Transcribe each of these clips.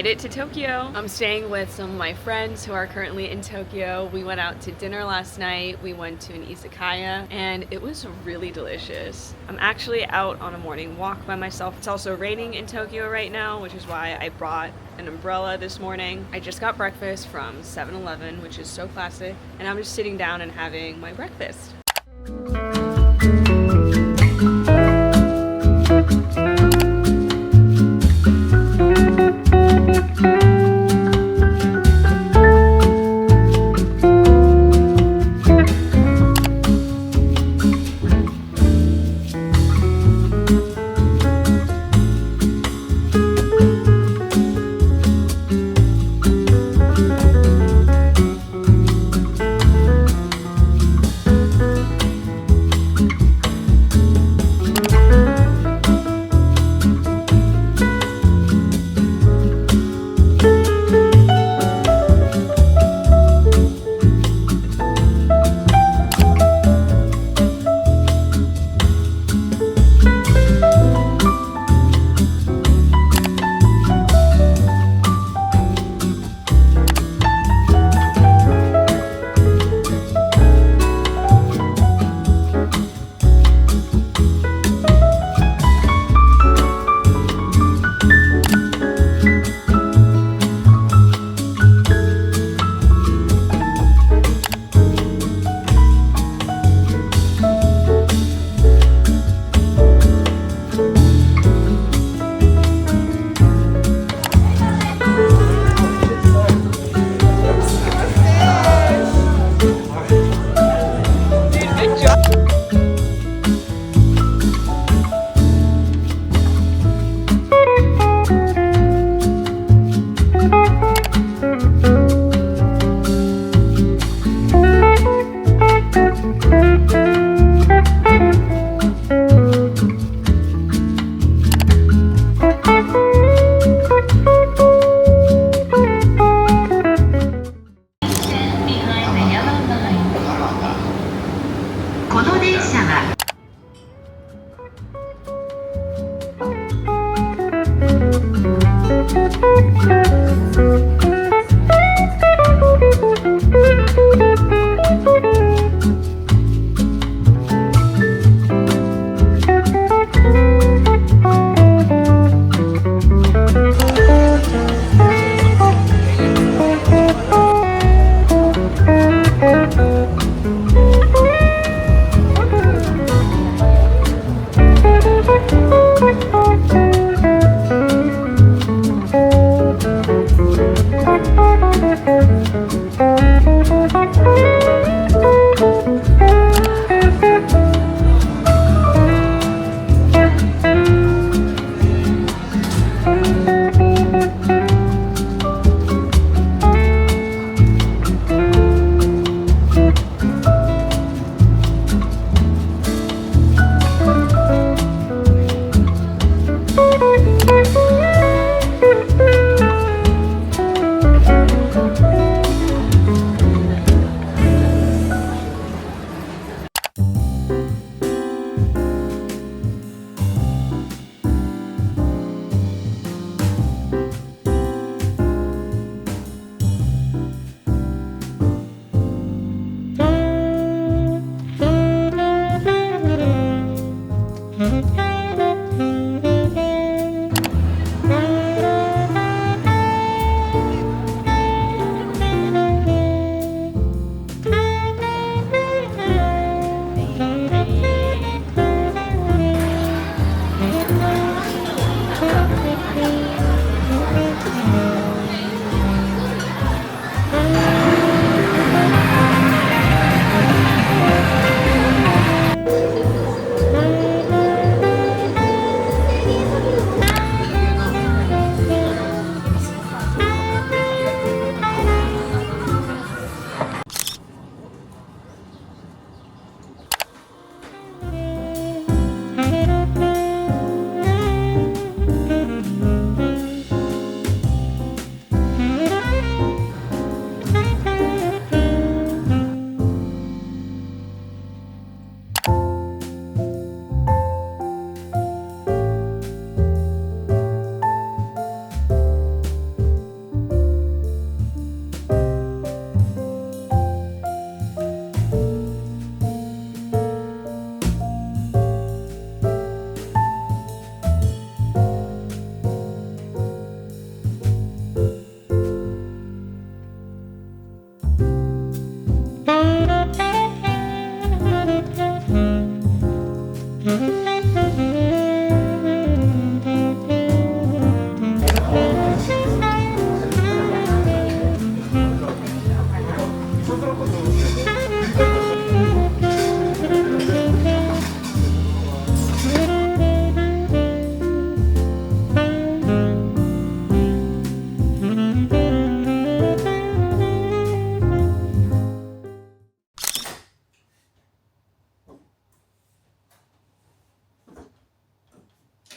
made it to Tokyo. I'm staying with some of my friends who are currently in Tokyo. We went out to dinner last night. We went to an izakaya and it was really delicious. I'm actually out on a morning walk by myself. It's also raining in Tokyo right now, which is why I brought an umbrella this morning. I just got breakfast from 7-Eleven, which is so classic, and I'm just sitting down and having my breakfast.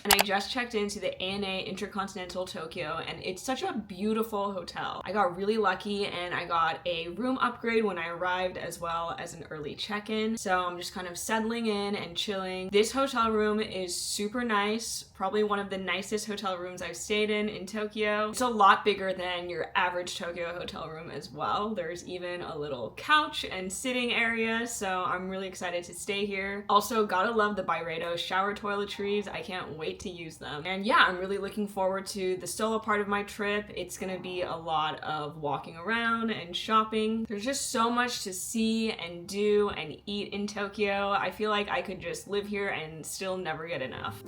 And I just checked into the ANA Intercontinental Tokyo, and it's such a beautiful hotel. I got really lucky and I got a room upgrade when I arrived, as well as an early check-in. So I'm just kind of settling in and chilling. This hotel room is super nice, probably one of the nicest hotel rooms I've stayed in Tokyo. It's a lot bigger than your average Tokyo hotel room as well. There's even a little couch and sitting area, so I'm really excited to stay here. Also, gotta love the Byredo shower toiletries. I can't wait to use them. And yeah, I'm really looking forward to the solo part of my trip. It's gonna be a lot of walking around and shopping. There's just so much to see and do and eat in Tokyo. I feel like I could just live here and still never get enough.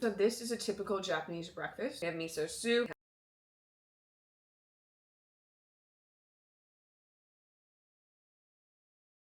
So this is a typical Japanese breakfast. We have miso soup.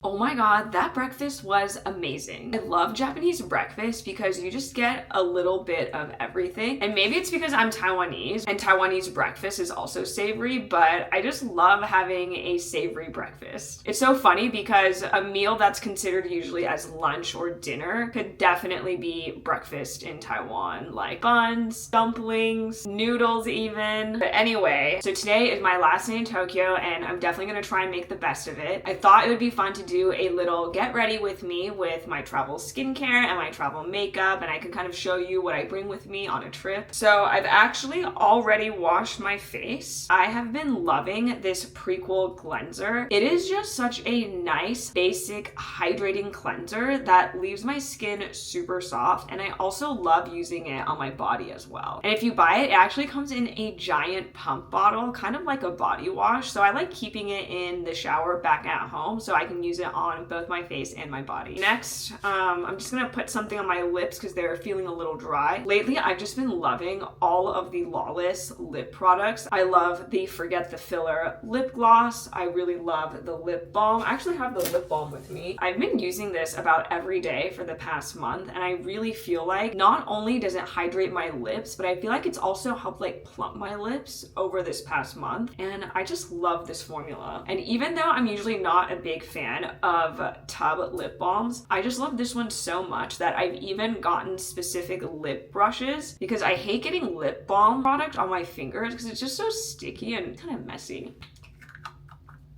Oh my god, that breakfast was amazing. I love Japanese breakfast because you just get a little bit of everything. And maybe it's because I'm Taiwanese and Taiwanese breakfast is also savory, but I just love having a savory breakfast. It's so funny because a meal that's considered usually as lunch or dinner could definitely be breakfast in Taiwan, like buns, dumplings, noodles even. But anyway, so today is my last day in Tokyo and I'm definitely gonna try and make the best of it. I thought it would be fun to do a little get ready with me with my travel skincare and my travel makeup, and I can kind of show you what I bring with me on a trip. So I've actually already washed my face. I have been loving this Prequel cleanser. It is just such a nice, basic, hydrating cleanser that leaves my skin super soft, and I also love using it on my body as well. And if you buy it, it actually comes in a giant pump bottle, kind of like a body wash, so I like keeping it in the shower back at home so I can use it on both my face and my body. Next, I'm just gonna put something on my lips because they're feeling a little dry. Lately, I've just been loving all of the Lawless lip products. I love the Forget the Filler lip gloss. I really love the lip balm. I actually have the lip balm with me. I've been using this about every day for the past month, and I really feel like not only does it hydrate my lips, but I feel like it's also helped like plump my lips over this past month, and I just love this formula. And even though I'm usually not a big fan of tub lip balms, I just love this one so much that I've even gotten specific lip brushes because I hate getting lip balm product on my fingers because it's just so sticky and kind of messy.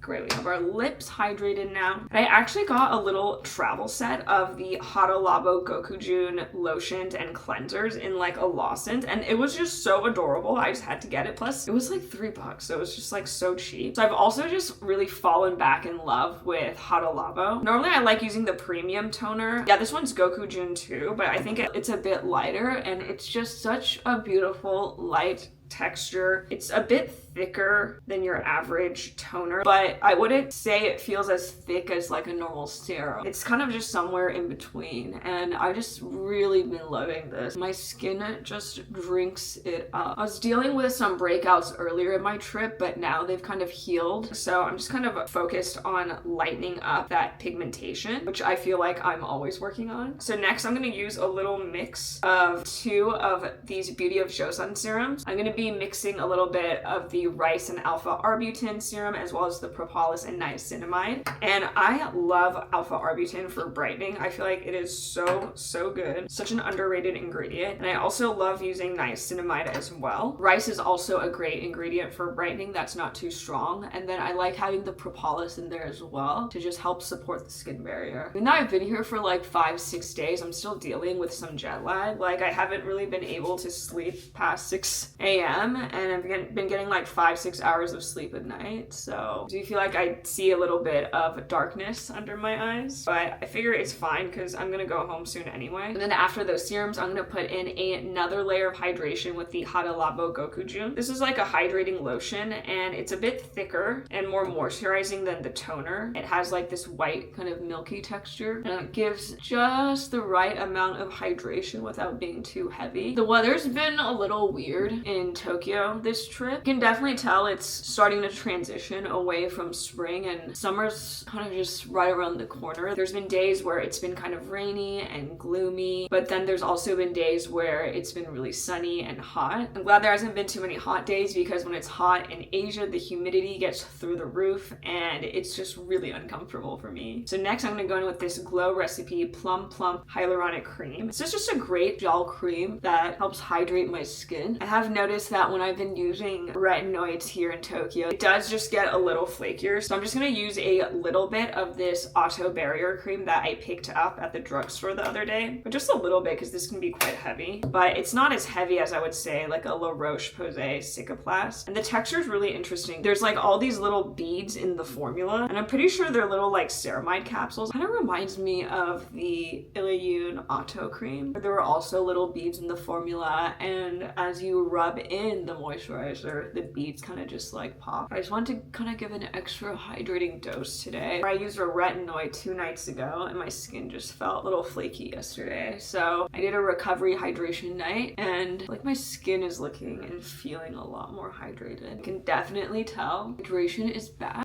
Great, we have our lips hydrated now. I actually got a little travel set of the Hada Labo Gokujun lotions and cleansers in like a lawson, and it was just so adorable. I just had to get it. Plus, it was like $3, so it was just like so cheap. So I've also just really fallen back in love with Hada Labo. Normally, I like using the premium toner. Yeah, this one's Gokujun too, but I think it's a bit lighter, and it's just such a beautiful light texture. It's a bit thicker than your average toner, but I wouldn't say it feels as thick as like a normal serum. It's kind of just somewhere in between, and I've just really been loving this. My skin just drinks it up. I was dealing with some breakouts earlier in my trip, but now they've kind of healed, so I'm just kind of focused on lightening up that pigmentation, which I feel like I'm always working on. So next I'm going to use a little mix of 2 of these Beauty of Joseon serums. I'm going to be mixing a little bit of the rice and alpha arbutin serum, as well as the propolis and niacinamide. And I love alpha arbutin for brightening. I feel like it is so good. Such an underrated ingredient. And I also love using niacinamide as well. Rice is also a great ingredient for brightening that's not too strong. And then I like having the propolis in there as well to just help support the skin barrier. Even though I've been here for like 5-6 days, I'm still dealing with some jet lag. Like, I haven't really been able to sleep past 6 a.m. and I've been getting like 5-6 hours of sleep a night. So do you feel like I see a little bit of darkness under my eyes? But I figure it's fine because I'm gonna go home soon anyway. And then after those serums, I'm gonna put in another layer of hydration with the Hada Labo Gokujun. This is like a hydrating lotion, and it's a bit thicker and more moisturizing than the toner. It has like this white kind of milky texture, and it gives just the right amount of hydration without being too heavy. The weather's been a little weird in Tokyo this trip. You can definitely tell it's starting to transition away from spring, and summer's kind of just right around the corner. There's been days where it's been kind of rainy and gloomy, but then there's also been days where it's been really sunny and hot. I'm glad there hasn't been too many hot days, because when it's hot in Asia, the humidity gets through the roof and it's just really uncomfortable for me. So next I'm going to go in with this Glow Recipe Plum Plump Hyaluronic Cream. It's just a great gel cream that helps hydrate my skin. I have noticed that when I've been using retinoids here in Tokyo, it does just get a little flakier. So I'm just going to use a little bit of this Auto Barrier Cream that I picked up at the drugstore the other day, but just a little bit because this can be quite heavy. But it's not as heavy as I would say like a La Roche-Posay Cicaplast. And the texture is really interesting. There's like all these little beads in the formula, and I'm pretty sure they're little like ceramide capsules. Kind of reminds me of the Ilayun Auto Cream, where there were also little beads in the formula, and as you rub in the moisturizer, the beads kind of just like pop. I just want to kind of give an extra hydrating dose today. I used a retinoid 2 nights ago, and my skin just felt a little flaky yesterday. So I did a recovery hydration night, and like my skin is looking and feeling a lot more hydrated. You can definitely tell hydration is back.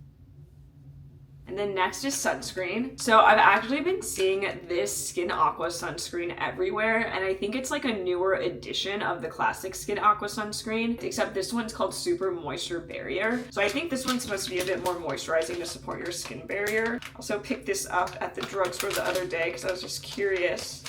And then next is sunscreen. So I've actually been seeing this Skin Aqua sunscreen everywhere, and I think it's like a newer edition of the classic Skin Aqua sunscreen, except this one's called Super Moisture Barrier. So I think this one's supposed to be a bit more moisturizing to support your skin barrier. Also picked this up at the drugstore the other day because I was just curious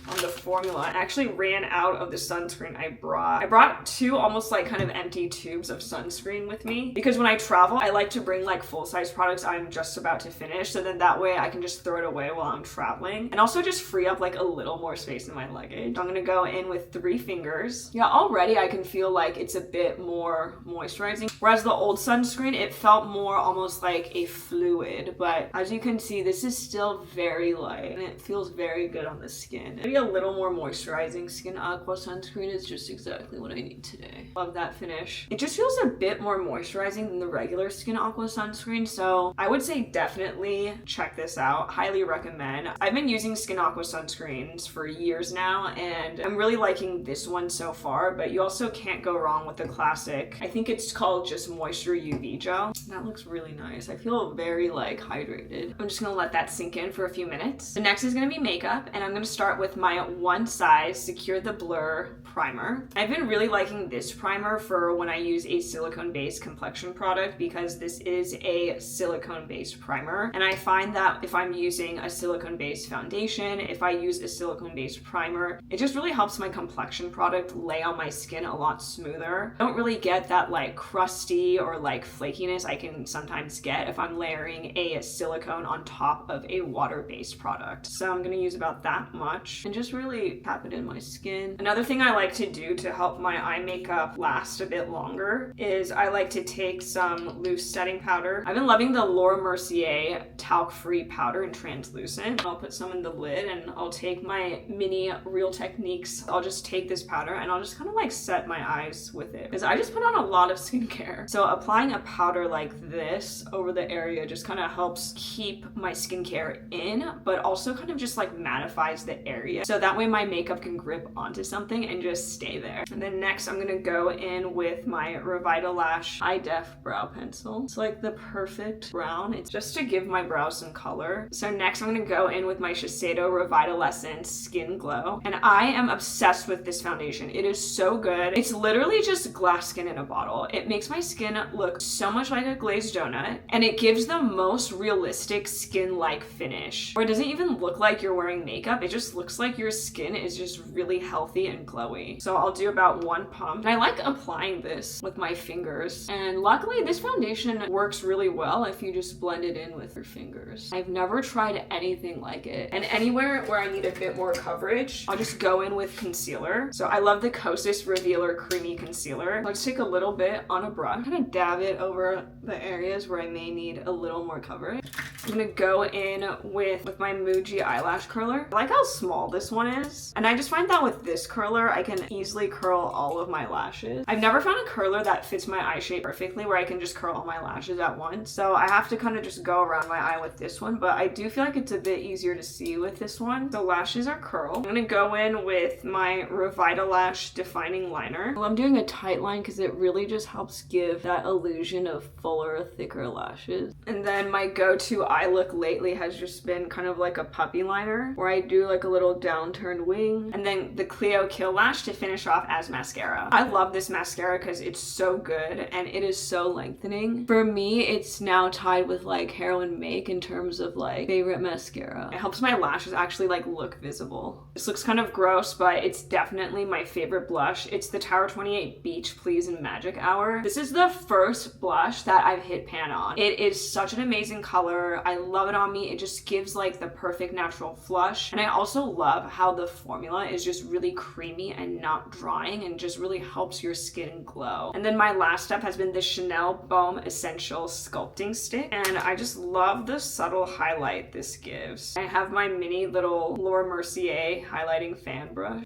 on the formula. I actually ran out of the sunscreen I brought. I brought 2 almost like kind of empty tubes of sunscreen with me, because when I travel, I like to bring like full-size products I'm just about to finish, so then that way I can just throw it away while I'm traveling, and also just free up like a little more space in my luggage. I'm gonna go in with 3 fingers. Yeah, already I can feel like it's a bit more moisturizing, whereas the old sunscreen, it felt more almost like a fluid, but as you can see, this is still very light, and it feels very good on the skin. Maybe a little more moisturizing Skin Aqua sunscreen is just exactly what I need today. Love that finish. It just feels a bit more moisturizing than the regular Skin Aqua sunscreen, so I would say definitely check this out. Highly recommend. I've been using Skin Aqua sunscreens for years now, and I'm really liking this one so far, but you also can't go wrong with the classic, I think it's called just Moisture UV Gel. That looks really nice. I feel very like hydrated. I'm just gonna let that sink in for a few minutes. The next is gonna be makeup, and I'm gonna start with my One Size Secure the Blur primer. I've been really liking this primer for when I use a silicone-based complexion product because this is a silicone-based primer. And I find that if I'm using a silicone-based foundation, if I use a silicone-based primer, it just really helps my complexion product lay on my skin a lot smoother. I don't really get that like crusty or like flakiness I can sometimes get if I'm layering a silicone on top of a water-based product. So I'm gonna use about that much and just really tap it in my skin. Another thing I like to do to help my eye makeup last a bit longer is I like to take some loose setting powder. I've been loving the Laura Mercier talc-free powder in translucent. I'll put some in the lid and I'll take my mini Real Techniques. I'll just take this powder and I'll just kind of like set my eyes with it because I just put on a lot of skincare. So applying a powder like this over the area just kind of helps keep my skincare in, but also kind of just like mattifies the area. So that way my makeup can grip onto something and just stay there. And then next I'm gonna go in with my Revitalash Eye Def brow pencil. It's like the perfect brown. It's just to give my brows some color. So next I'm gonna go in with my Shiseido Revitalescent Skin Glow. And I am obsessed with this foundation. It is so good. It's literally just glass skin in a bottle. It makes my skin look so much like a glazed donut and it gives the most realistic skin-like finish. Or it doesn't even look like you're wearing makeup. It just looks like your skin is just really healthy and glowy. So I'll do about one pump. And I like applying this with my fingers. And luckily this foundation works really well if you just blend it in with your fingers. I've never tried anything like it. And anywhere where I need a bit more coverage, I'll just go in with concealer. So I love the Kosas Revealer Creamy Concealer. I'll just take a little bit on a brush, kind of dab it over the areas where I may need a little more coverage. I'm gonna go in with my Muji eyelash curler. I like how small this one is. And I just find that with this curler, I can easily curl all of my lashes. I've never found a curler that fits my eye shape perfectly where I can just curl all my lashes at once. So I have to kind of just go around my eye with this one, but I do feel like it's a bit easier to see with this one. The lashes are curled. I'm gonna go in with my Revitalash Defining Liner. Well, I'm doing a tight line because it really just helps give that illusion of fuller, thicker lashes. And then my go-to eye look lately has just been kind of like a puppy liner where I do like a little downturned wing and then the Clio Kill Lash to finish off as mascara. I love this mascara because it's so good and it is so lengthening. For me, it's now tied with like Heroin Make in terms of like favorite mascara. It helps my lashes actually like look visible. This looks kind of gross, but it's definitely my favorite blush. It's the Tower 28 Beach Please in Magic Hour. This is the first blush that I've hit pan on. It is such an amazing color. I love it on me. It just gives like the perfect natural flush. And I also love how the formula is just really creamy and not drying and just really helps your skin glow. And then my last step has been the Chanel Baume Essential Sculpting Stick. And I just love the subtle highlight this gives. I have my mini little Laura Mercier highlighting fan brush.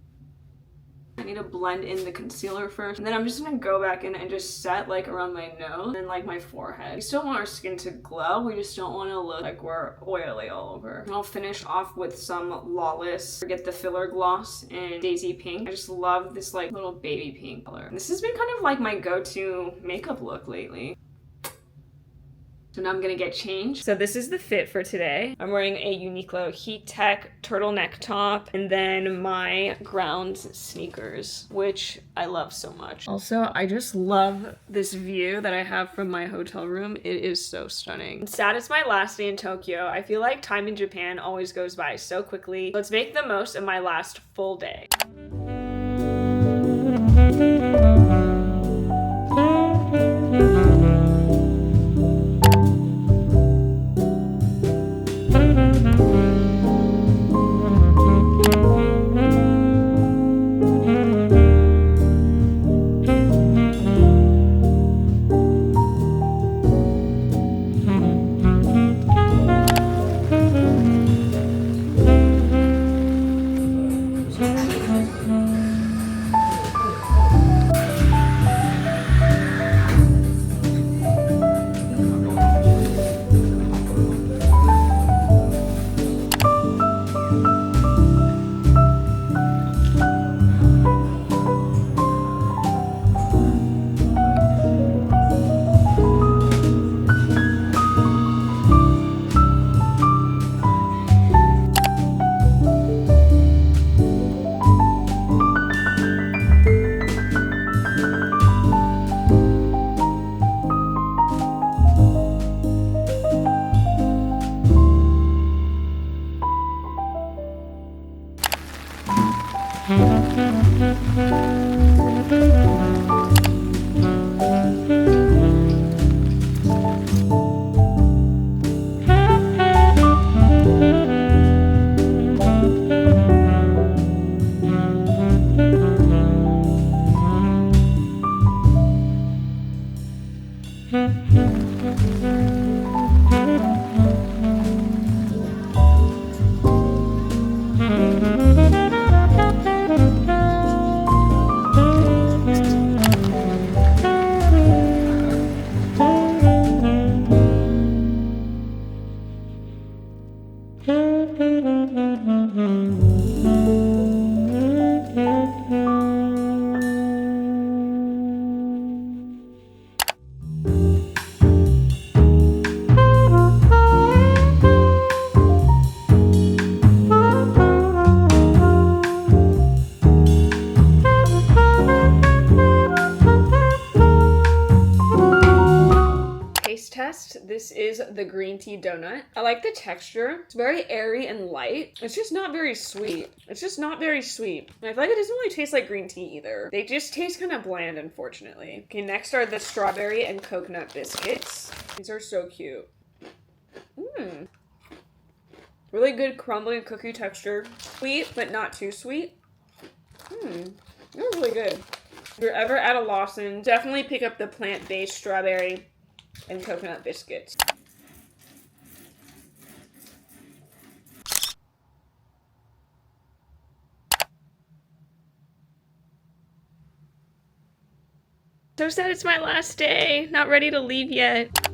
I need to blend in the concealer first, and then I'm just gonna go back in and just set like around my nose and like my forehead. We still want our skin to glow, we just don't want to look like we're oily all over. And I'll finish off with some Lawless Forget the Filler Gloss in Daisy Pink. I just love this like little baby pink color. And this has been kind of like my go-to makeup look lately. So now I'm gonna get changed. So this is the fit for today. I'm wearing a Uniqlo Heat Tech turtleneck top and then my Grounds sneakers, which I love so much. Also, I just love this view that I have from my hotel room. It is so stunning. Sad it's my last day in Tokyo. I feel like time in Japan always goes by so quickly. Let's make the most of my last full day. Test. This is the green tea donut. I like the texture. It's very airy and light. It's just not very sweet. It's just not very sweet. And I feel like it doesn't really taste like green tea either. They just taste kind of bland, unfortunately. Okay, next are the strawberry and coconut biscuits. These are so cute. Really good crumbly cookie texture. Sweet, but not too sweet. They're really good. If you're ever at a Lawson, definitely pick up the plant-based strawberry and coconut biscuits. So sad it's my last day. Not ready to leave yet.